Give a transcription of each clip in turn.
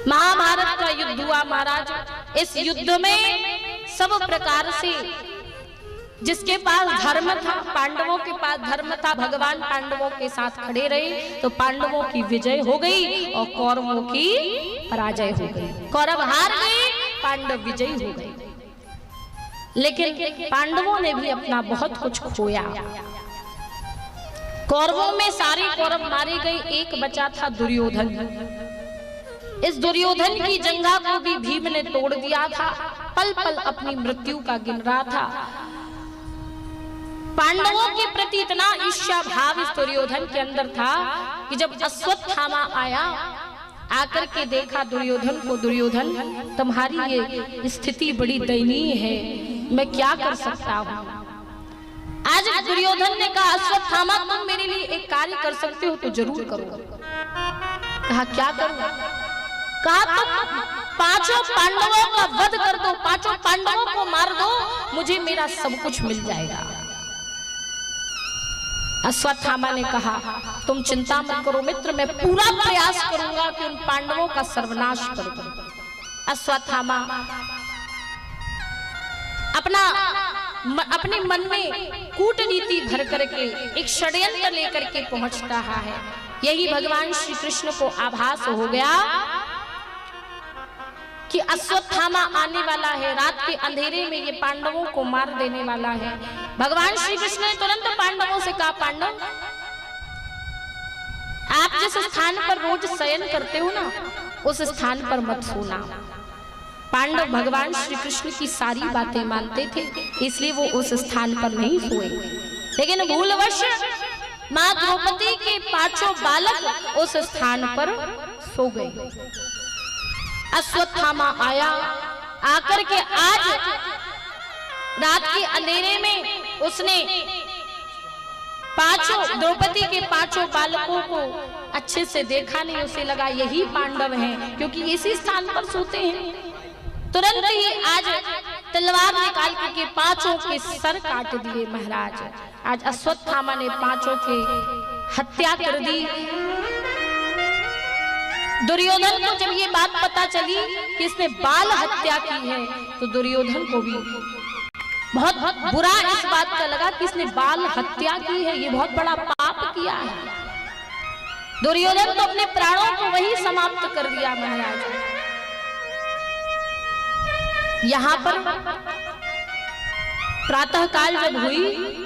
महाभारत का युद्ध हुआ महाराज। इस युद्ध में सब प्रकार से जिसके पास धर्म था, पांडवों के पास धर्म था, भगवान पांडवों के साथ खड़े रहे तो पांडवों की विजय हो गई और कौरवों की पराजय हो गई। कौरव हार गए, पांडव विजयी हो गए। लेकिन पांडवों ने भी अपना बहुत कुछ खोया। कौरवों में सारे कौरव मारे गए, एक बचा था दुर्योधन। इस दुर्योधन की जंघा को भी भीम ने तोड़ दिया था, पल पल अपनी मृत्यु का गिन रहा था। पांडवों के प्रति इतना ईर्ष्या भाव इस दुर्योधन के अंदर था कि जब अश्वत्थामा आया, आकर के देखा दुर्योधन को, दुर्योधन तुम्हारी ये स्थिति बड़ी दयनीय है, मैं क्या कर सकता हूँ। आज दुर्योधन ने कहा अश्वत्थामा तुम मेरे लिए एक कार्य कर सकते हो तो जरूर करो। कहा क्या करूँ? कहा तुम पांचों पांडवों का वध कर दो, पांचों पांडवों को मार दो, मुझे मेरा सब कुछ मिल जाएगा। अश्वत्थामा ने कहा तुम चिंता मत करो मित्र, मैं पूरा प्रयास करूंगा कि उन पांडवों का सर्वनाश कर दूं। अश्वत्थामा अपने मन में कूटनीति भर करके एक षड्यंत्र लेकर के पहुंच रहा है। यही भगवान श्री कृष्ण को आभास हो गया कि अश्वत्थामा आने वाला है, रात के अंधेरे में ये पांडवों को मार देने वाला है। भगवान श्री कृष्ण ने तुरंत पांडवों से कहा पांडव, आप जिस स्थान पर रोज शयन करते हो ना, उस स्थान पर मत सोना। पांडव भगवान श्री कृष्ण की सारी बातें मानते थे, इसलिए वो उस स्थान पर नहीं सोए। लेकिन भूलवश मां द्रौपदी के पांचों बालक उस स्थान पर सो गए। अश्वत्थामा आया, आकर के आज रात के अंधेरे में उसने पांचों द्रौपदी के पांचों बालकों को अच्छे से देखा नहीं। उसे लगा यही पांडव हैं, क्योंकि इसी स्थान पर सोते हैं। तुरंत ही आज तलवार निकाल के पांचों के सर काट दिए महाराज। आज अश्वत्थामा ने पांचों के हत्या कर दी। दुर्योधन को जब ये बात पता चली कि इसने बाल हत्या की है, तो दुर्योधन को भी बहुत बुरा इस बात का लगा कि इसने बाल हत्या की है, ये बहुत बड़ा पाप किया है। दुर्योधन तो अपने प्राणों को वही समाप्त कर दिया महाराज। यहाँ पर प्रातः काल जब हुई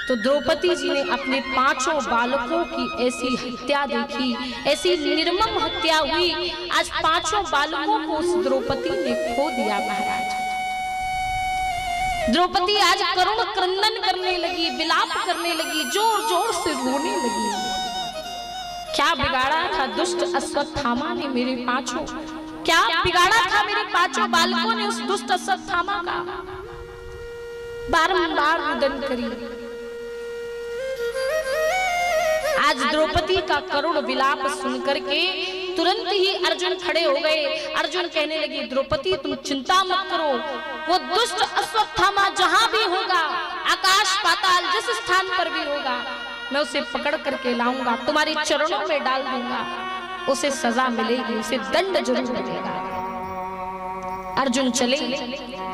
तो द्रौपदी जी ने अपने पांचों बालकों की ऐसी हत्या देखी, ऐसी निर्मम हत्या हुई। आज पांचों बालकों को उस द्रौपदी ने खो दिया महाराज। द्रौपदी आज करुण क्रंदन करने लगी, विलाप करने लगी, जोर जोर से रोने लगी। क्या बिगाड़ा था दुष्ट अश्वत्थामा ने मेरे पांचों, क्या बिगाड़ा था मेरे पांचों बालकों ने उस दुष्ट अश्वत्थामा का। बारंबार रुदन करी। आज द्रौपदी का करुण विलाप सुनकर के तुरंत ही अर्जुन खड़े हो गए। अर्जुन कहने लगे द्रौपदी तुम चिंता मत करो, वो दुष्ट अश्वत्थामा जहां भी होगा, आकाश पाताल जिस स्थान पर भी होगा, मैं उसे पकड़ करके लाऊंगा, तुम्हारे चरणों में डाल दूंगा, उसे सजा मिलेगी, उसे दंड जरूर मिलेगा। अर्जुन चले,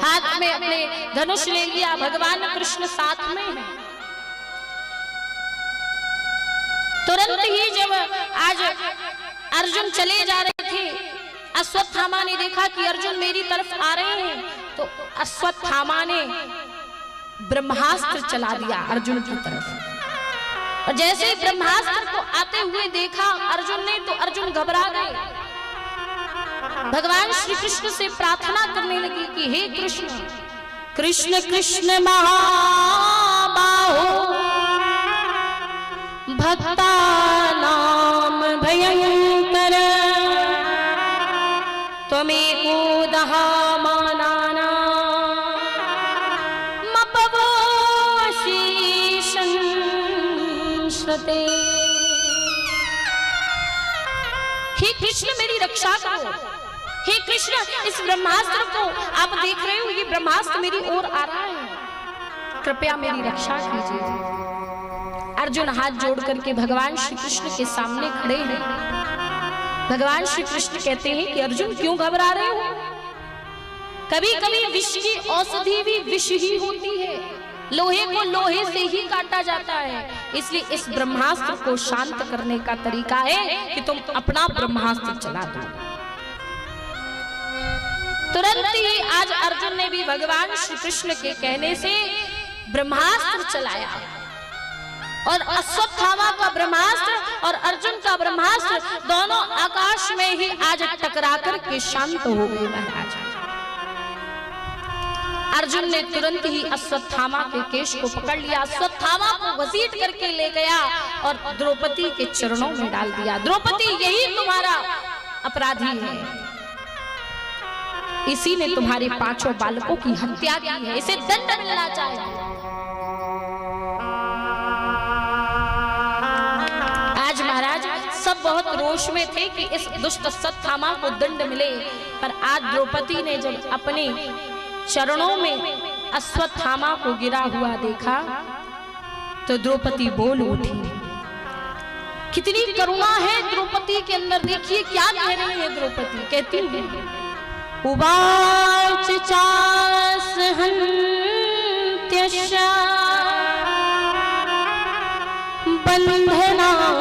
हाथ में अपने धनुष ले लिया, भगवान कृष्ण साथ में है। तुरंत ही जब आज अर्जुन चले जा रहे थे, अश्वत्थामा ने देखा कि अर्जुन मेरी तरफ आ रहे हैं, तो अश्वत्थामा ने ब्रह्मास्त्र चला दिया अर्जुन की तरफ। और जैसे ही ब्रह्मास्त्र को आते हुए देखा अर्जुन ने, तो अर्जुन घबरा गए। भगवान श्री कृष्ण से प्रार्थना करने लगी कि हे कृष्ण, कृष्ण कृष्ण महाबाहो भक्ता नाम भयंकर, त्वमेको दहामानाना मपवो शीशं श्रुते। हे कृष्ण मेरी रक्षा करो, हे कृष्ण इस ब्रह्मास्त्र को आप देख रहे हो, ये ब्रह्मास्त्र मेरी ओर आ रहा है, कृपया मेरी रक्षा कीजिए। अर्जुन हाथ जोड़ करके भगवान श्री कृष्ण के सामने खड़े हैं। भगवान श्री कृष्ण कहते हैं कि अर्जुन क्यों घबरा रहे हो? कभी कभी विष की औषधि भी विष ही होती है, लोहे को लोहे से ही काटा जाता है। इसलिए इस ब्रह्मास्त्र को शांत करने का तरीका है कि तुम अपना ब्रह्मास्त्र चला दो। तुरंत ही आज अर्जुन ने भी भगवान श्री कृष्ण के कहने से ब्रह्मास्त्र चलाया और अश्वत्थामा का ब्रह्मास्त्र और अर्जुन का ब्रह्मास्त्र दोनों आकाश में ही आज टकरा कर के शांत हो गए। महाराज अर्जुन ने तुरंत ही अश्वत्थामा के केश को पकड़ लिया, अश्वत्थामा को घसीट करके ले गया और द्रौपदी के चरणों में डाल दिया। द्रौपदी, यही तुम्हारा अपराधी है, इसी ने तुम्हारे 5 बालकों की हत्या की है, इसे दंड मिलना चाहिए। आज महाराज सब बहुत रोष में थे कि इस दुष्ट अश्वत्थामा को दंड मिले, पर आज द्रौपदी ने जब अपने चरणों में अश्वत्थामा को गिरा हुआ देखा तो द्रौपदी बोल उठी। कितनी करुणा है द्रौपदी के अंदर, देखिए क्या कह रही है द्रौपदी। कहती है, उवाच चासहन्त्यशा बन्धनानयनं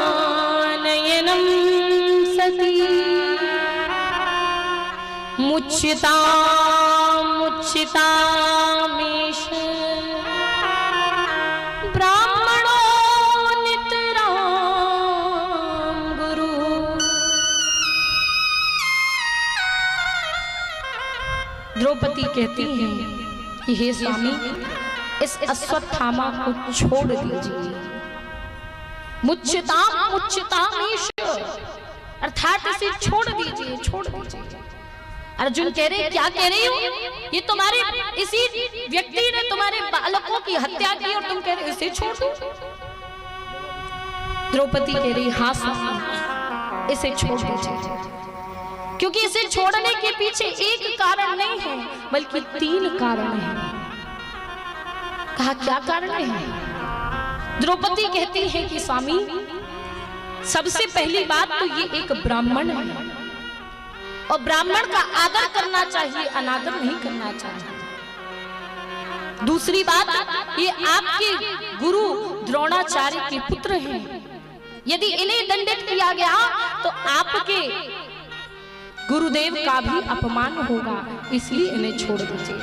सती मुच्यतामेष ब्राह्मणो नितरां गुरु। द्रौपदी कहती है कि हे स्वामी, इस अश्वत्थामा को छोड़ दीजिए। मुच्यतामेष अर्थात इसे छोड़ दीजिए, छोड़ दीजिए। अर्जुन कह रहे, क्या कह रही हो? ये तुम्हारे इसी व्यक्ति ने तुम्हारे बालकों की हत्या की और तुम कह रहे इसे छोड़ दो। द्रौपदी कह रही, हाँ स्वामी, इसे छोड़ दीजिए, क्योंकि इसे छोड़ने के पीछे एक कारण नहीं है बल्कि 3 कारण हैं। कहा, क्या कारण है? द्रौपदी कहती है कि स्वामी, सबसे पहली बात तो ये एक ब्राह्मण है और ब्राह्मण का आदर करना चाहिए, अनादर नहीं करना चाहिए। दूसरी बात, ये आपके गुरु द्रोणाचार्य के पुत्र हैं, यदि इन्हें दंडित किया गया तो आपके गुरुदेव का भी अपमान होगा, इसलिए इन्हें छोड़ दीजिए।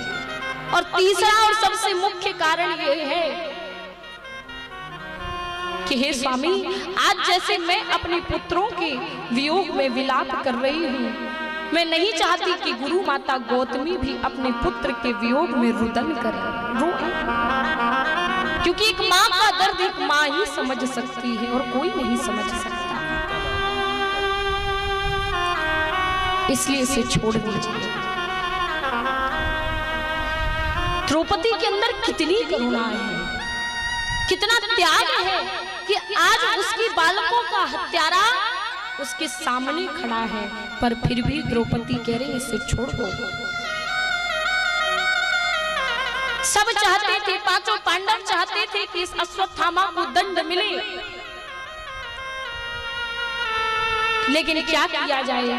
और तीसरा और सबसे मुख्य कारण ये है कि हे स्वामी, आज जैसे मैं अपने पुत्रों के वियोग में विलाप कर रही हूँ, मैं नहीं चाहती कि गुरु माता गौतमी भी अपने पुत्र के वियोग में रुदन करे, रोए, क्योंकि एक माँ का दर्द एक माँ ही समझ सकती है और कोई नहीं समझ सकता। इसलिए इसे छोड़ दीजिए। द्रौपदी के अंदर कितनी करुणा है, कितना त्याग है कि आज उसकी बालकों का हत्यारा उसके सामने खड़ा है, पर फिर भी द्रौपदी कह रही, इसे छोड़ दो। सब चाहते थे, 5 पांडव चाहते थे कि इस अश्वत्थामा को दंड मिले, लेकिन क्या किया जाए?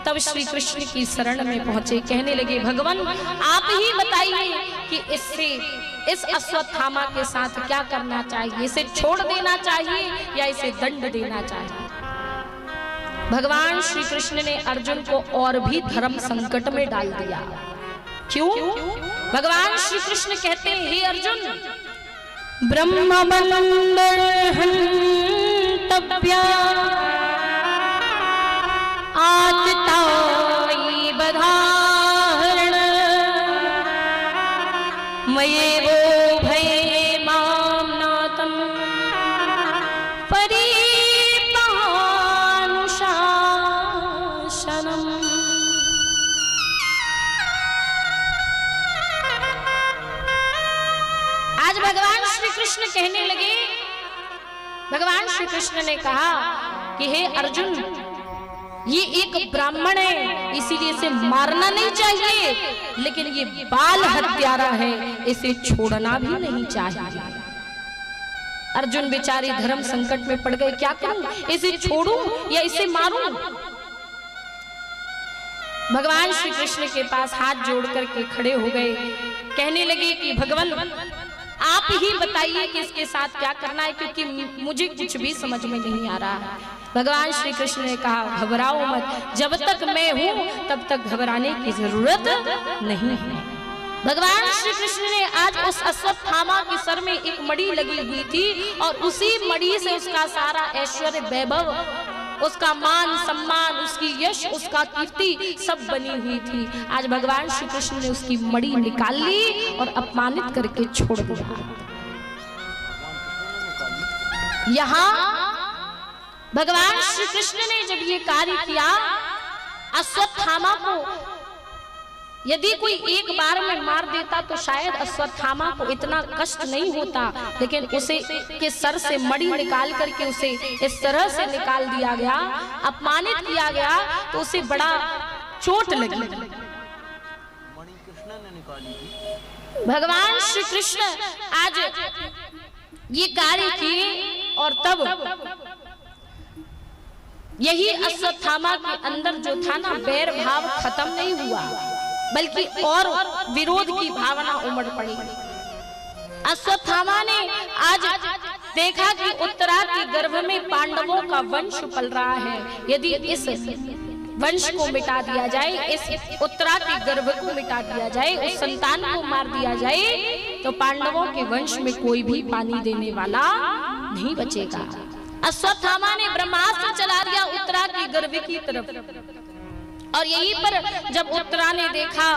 तब श्री कृष्ण की शरण में पहुंचे, कहने लगे, भगवान आप ही बताइए कि इस अश्वत्थामा के साथ क्या करना चाहिए, इसे छोड़ देना चाहिए या इसे दंड देना चाहिए? भगवान श्री कृष्ण ने अर्जुन को और भी धर्म संकट में डाल दिया। क्यों? भगवान श्री कृष्ण कहते हैं, हे अर्जुन, ब्रह्मबंधनहन्तव्या आततायि बधाहरण मयेवो भये मां नातं परिपानुशासनम्। आज भगवान श्री कृष्ण कहने लगे, भगवान श्री कृष्ण ने कहा कि हे अर्जुन, ये एक ब्राह्मण है, इसीलिए इसे मारना नहीं चाहिए, लेकिन ये बाल हत्यारा है, इसे छोड़ना भी नहीं चाहिए। अर्जुन बेचारे धर्म संकट में पड़ गए, क्या करूं, इसे छोड़ूं या इसे मारूं? भगवान श्री कृष्ण के पास हाथ जोड़ करके खड़े हो गए, कहने लगे कि भगवान आप ही बताइए कि इसके साथ क्या करना है, क्योंकि मुझे कुछ भी समझ में नहीं आ रहा है। भगवान श्री कृष्ण ने कहा घबराओ मत, जब तक मैं हूं तब तक घबराने की जरूरत नहीं है। भगवान श्री कृष्ण ने आज उस अश्वत्थामा के सर में एक मणि लगी हुई थी और उसी मणि से उसका सारा ऐश्वर्य वैभव, उसका मान सम्मान, उसकी यश, उसका कीर्ति सब बनी हुई थी। आज भगवान श्री कृष्ण ने उसकी मणि निकाल ली और अपमानित करके छोड़ दिया। यहाँ भगवान श्री कृष्ण ने जब ये कार्य किया, अश्वत्थामा को यदि कोई एक बार में मार देता तो शायद अश्वत्थामा को इतना कष्ट नहीं होता, लेकिन उसे के सर से मणि निकाल करके उसे इस तरह से निकाल दिया गया, अपमानित किया गया, तो उसे बड़ा चोट लगी। भगवान श्री कृष्ण आज ये कार्य किए और तब यही अश्वत्थामा के अंदर जो था ना, बैर भाव खत्म नहीं हुआ, बल्कि और विरोध की भावना उमड़ पड़ी। अश्वत्थामा ने आज देखा कि उत्तरा के गर्भ में पांडवों का वंश पल रहा है, यदि इस वंश को मिटा दिया जाए, इस उत्तरा के गर्भ को मिटा दिया जाए, उस संतान को मार दिया जाए, तो पांडवों के वंश में कोई भी पानी देने वाला नहीं बचेगा। अश्वत्थामा ने ब्रह्मास्त्र चला दिया उत्तरा के गर्भ की तरफ, और यहीं पर जब उत्तरा ने देखा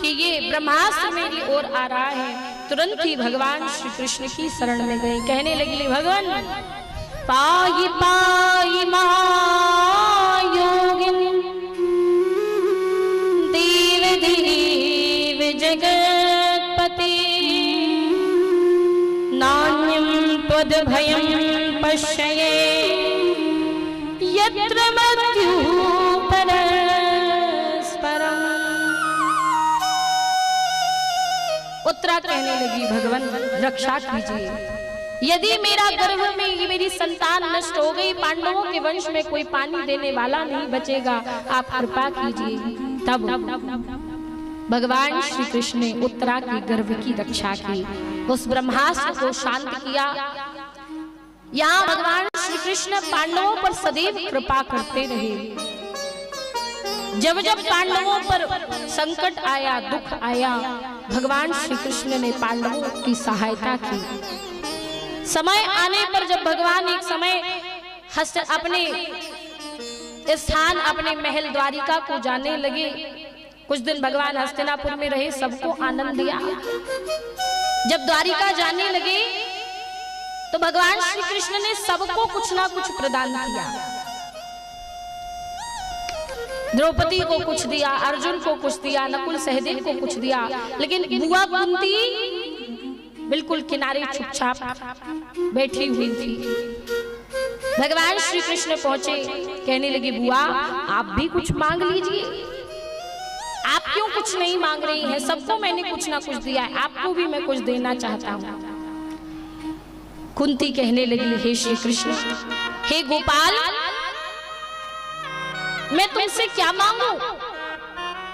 कि ये ब्रह्मास्त्र मेरी ओर आ रहा है, तुरंत ही भगवान श्री कृष्ण की शरण में गए, कहने लगी भगवान पाहि पाहि महायोगिन देव देव जगत्पते नान्यं त्वद् भयं पश्ये यत्र मृत्युः परस्परम्। उत्तरा कहने लगी भगवान रक्षा कीजिए, यदि मेरा गर्भ में ये मेरी संतान नष्ट हो गई, पांडवों के वंश में कोई पानी देने वाला नहीं बचेगा, आप कृपा कीजिए। तब भगवान श्री कृष्ण ने उत्तरा के गर्भ की रक्षा की, उस ब्रह्मास्त्र को शांत किया। यहाँ भगवान श्री कृष्ण पांडवों पर सदैव कृपा करते रहे। जब जब पांडवों पर संकट आया, दुख आया, भगवान श्री कृष्ण ने पांडवों की सहायता की। समय आने पर जब भगवान एक समय अपने स्थान, अपने महल द्वारिका को जाने लगे, कुछ दिन भगवान हस्तिनापुर में रहे, सबको आनंद दिया। जब द्वारिका जाने लगे तो भगवान श्री कृष्ण ने सबको कुछ ना कुछ प्रदान किया। द्रौपदी को कुछ दिया, अर्जुन को कुछ दिया, नकुल सहदेव को कुछ दिया, लेकिन बुआ कुंती बिल्कुल किनारे चुपचाप बैठी हुई थी। भगवान श्री कृष्ण पहुंचे, कहने लगे बुआ आप भी कुछ मांग लीजिए, आप क्यों कुछ नहीं मांग रही हैं? सबको मैंने कुछ ना कुछ दिया है, आपको भी मैं कुछ देना चाहता हूँ। कुंती कहने लगी हे श्री कृष्ण, हे गोपाल, मैं तुमसे क्या मांगू?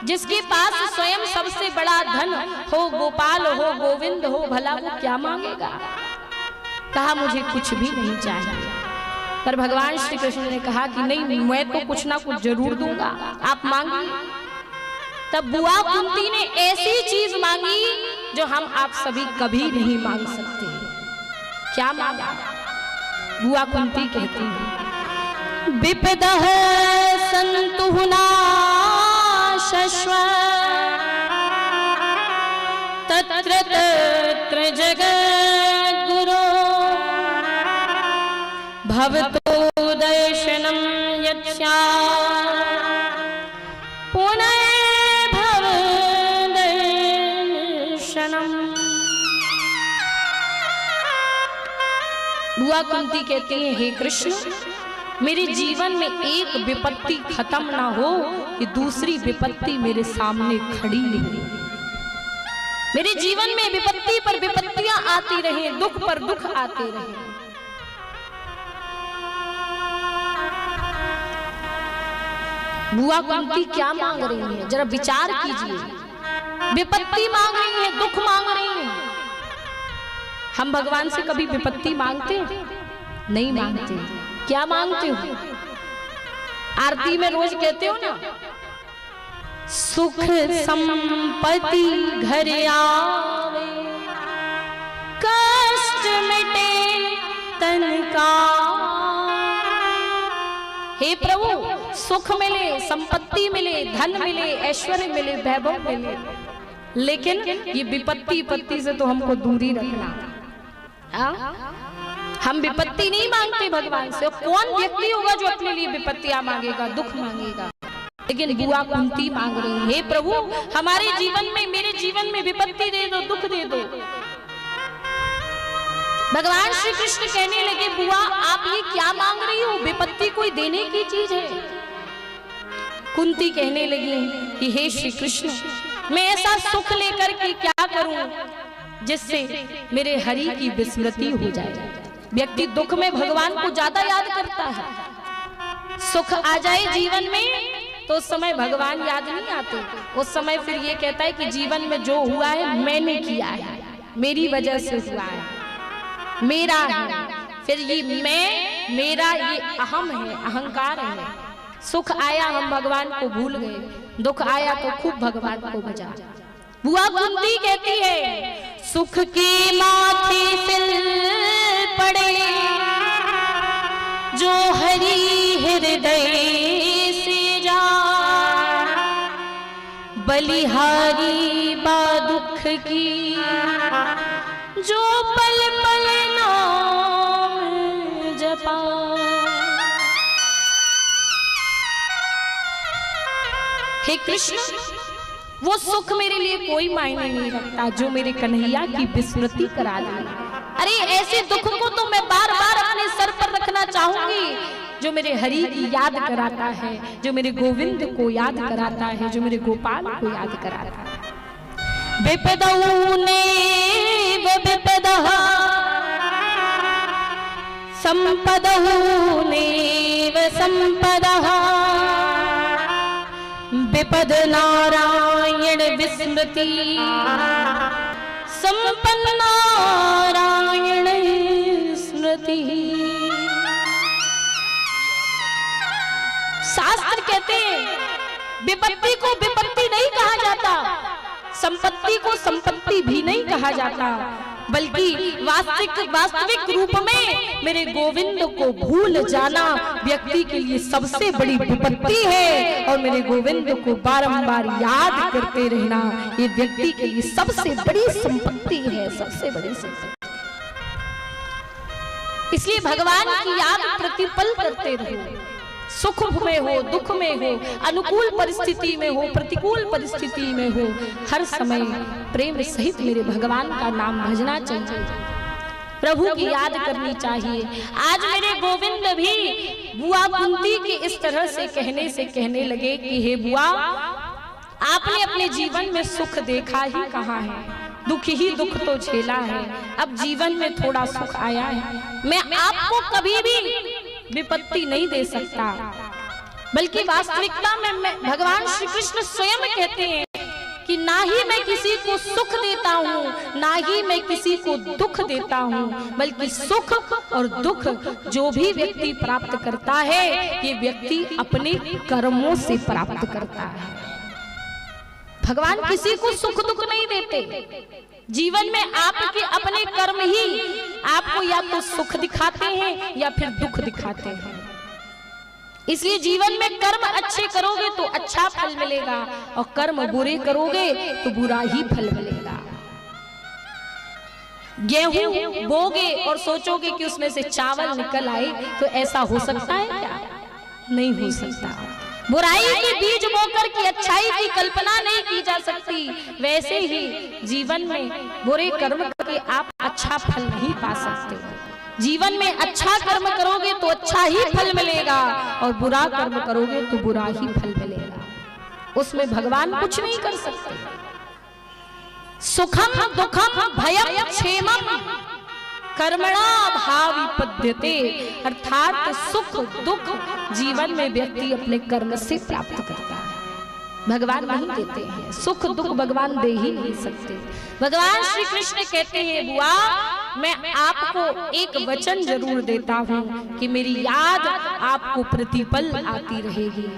जिसके पास स्वयं सबसे बड़ा धन हो, गोपाल हो, गोविंद हो, भला वो क्या मांगेगा? कहा मुझे कुछ भी नहीं चाहिए। पर भगवान श्री कृष्ण ने कहा कि नहीं, मैं तो कुछ ना कुछ जरूर दूंगा, आप मांगिए। तब बुआ कुंती ने ऐसी चीज मांगी जो हम आप सभी कभी नहीं मांग सकते। क्या मांगा? बुआ कुंती कहती है विपदः सन्तु नाशश्व तत्र तत्र जगद्गुरो भवतो दर्शनं यत्स्यात् पुनः भव दर्शनम्। बुआ कुंती कहती है हे कृष्ण, मेरे जीवन में एक विपत्ति खत्म ना हो कि दूसरी विपत्ति मेरे सामने खड़ी रहे। मेरे जीवन में विपत्ति पर विपत्तियां आती रहे, दुख पर दुख आते रहे। बुआ कुंती क्या मांग रही है, जरा विचार कीजिए। विपत्ति मांग रही है, दुख मांग रही है। हम भगवान से कभी विपत्ति मांगते नहीं मांगते। क्या मांगते हो? आरती में रोज कहते हो ना, सुख संपत्ति घर आवे, कष्ट मिटे तन का। हे प्रभु, सुख मिले, संपत्ति मिले, धन मिले, ऐश्वर्य मिले, वैभव मिले, लेकिन ये विपत्ति से तो हमको दूरी रखना। हम विपत्ति नहीं मांगते भगवान से। कौन व्यक्ति होगा जो अपने लिए विपत्तियां मांगेगा, दुख मांगेगा? लेकिन बुआ कुंती मांग रही है, हे प्रभु हमारे जीवन में, मेरे जीवन में विपत्ति दे दो, दुख दे दो। भगवान श्री कृष्ण कहने लगे, बुआ आप ये क्या मांग रही हो? विपत्ति कोई देने की चीज है। कुंती कहने लगी कि हे श्री कृष्ण, मैं ऐसा सुख लेकर के क्या करूं जिससे मेरे हरि की विस्मृति हो जाए। व्यक्ति दुख में भगवान को ज्यादा याद करता है। सुख आ जाए जीवन में तो उस समय भगवान याद नहीं आते। उस समय फिर ये कहता है कि जीवन में जो हुआ है मैंने किया है, मेरी वजह से हुआ है, मेरा है। फिर ये मैं, मेरा, ये अहम है, अहंकार है। सुख आया हम भगवान को भूल गए, दुख आया तो खूब भगवान को बजा। बुआ कुंती कहती है, सुख की माथे सिल पड़े जो हरि हृदय से जा, बलिहारी बा दुख की जो पल पल नाम जपा। हे कृष्ण, वो सुख मेरे लिए कोई मायने नहीं रखता जो मेरे कन्हैया की विस्मृति करा दे। अरे ऐसे दुख को तो मैं बार बार अपने सर पर रखना चाहूंगी जो मेरे हरि की याद कराता है, जो मेरे गोविंद को याद कराता है, जो मेरे गोपाल को याद कराता है। विपदौने विपदः संपदौने संपदः, विपद नारायण विस्मृति संपन्न नारायण स्मृति। शास्त्र कहते हैं विपत्ति को विपत्ति नहीं कहा जाता, संपत्ति को संपत्ति भी नहीं कहा जाता, बल्कि वास्तविक रूप में मेरे गोविंद को भूल जाना व्यक्ति के लिए सबसे बड़ी विपत्ति है। और मेरे गोविंद को बारंबार याद करते रहना ये व्यक्ति के लिए सबसे बड़ी संपत्ति है, सबसे बड़ी संपत्ति। इसलिए भगवान की याद प्रतिपल करते रहो। सुख में हो, दुख में हो, अनुकूल परिस्थिति में हो, प्रतिकूल परिस्थिति में हो, हर समय प्रेम सहित मेरे भगवान का नाम भजना चाहिए, प्रभु की याद करनी चाहिए। आज मेरे गोविंद भी बुआ कुंती के इस तरह से कहने लगे कि हे बुआ, आपने अपने जीवन में सुख देखा ही कहाँ है, दुख ही दुख तो झेला है। अब जीवन में थोड़ा सुख आया है, मैं आपको कभी भी विपत्ति नहीं दे सकता, बल्कि वास्तविकता में भगवान श्री कृष्ण स्वयं कहते हैं कि ना ही मैं किसी को सुख देता हूँ, ना ही मैं किसी को दुख देता हूँ, बल्कि सुख और दुख जो भी व्यक्ति प्राप्त करता है ये व्यक्ति अपने कर्मों से प्राप्त करता है। भगवान किसी को सुख दुख नहीं देते। जीवन में आपके अपने कर्म ही आपको या तो सुख दिखाते हैं या फिर दुख दिखाते हैं। इसलिए जीवन में कर्म अच्छे करोगे तो अच्छा फल मिलेगा, और कर्म बुरे करोगे तो बुरा ही फल मिलेगा। गेहूं बोगे और सोचोगे कि उसमें से चावल निकल आए, तो ऐसा हो सकता है क्या? नहीं हो सकता। बुराई के बीज बोकर की अच्छाई की कल्पना नहीं की जा सकती। वैसे ही जीवन में बुरे कर्म करके आप अच्छा फल नहीं पा सकते। जीवन में अच्छा कर्म करोगे तो अच्छा ही फल मिलेगा, और बुरा कर्म करोगे तो बुरा ही फल मिलेगा। उसमें भगवान कुछ नहीं कर सकते। सुखम दुखम भयम क्षेमम कर्मणा भावि पद्यते, अर्थात सुख दुख जीवन में व्यक्ति अपने कर्म से प्राप्त करता है। भगवान नहीं देते हैं सुख दुख, भगवान दे ही नहीं सकते। भगवान श्री कृष्ण कहते हैं बुआ मैं आपको एक वचन जरूर देता हूं कि मेरी याद आपको प्रतिपल आती रहेगी।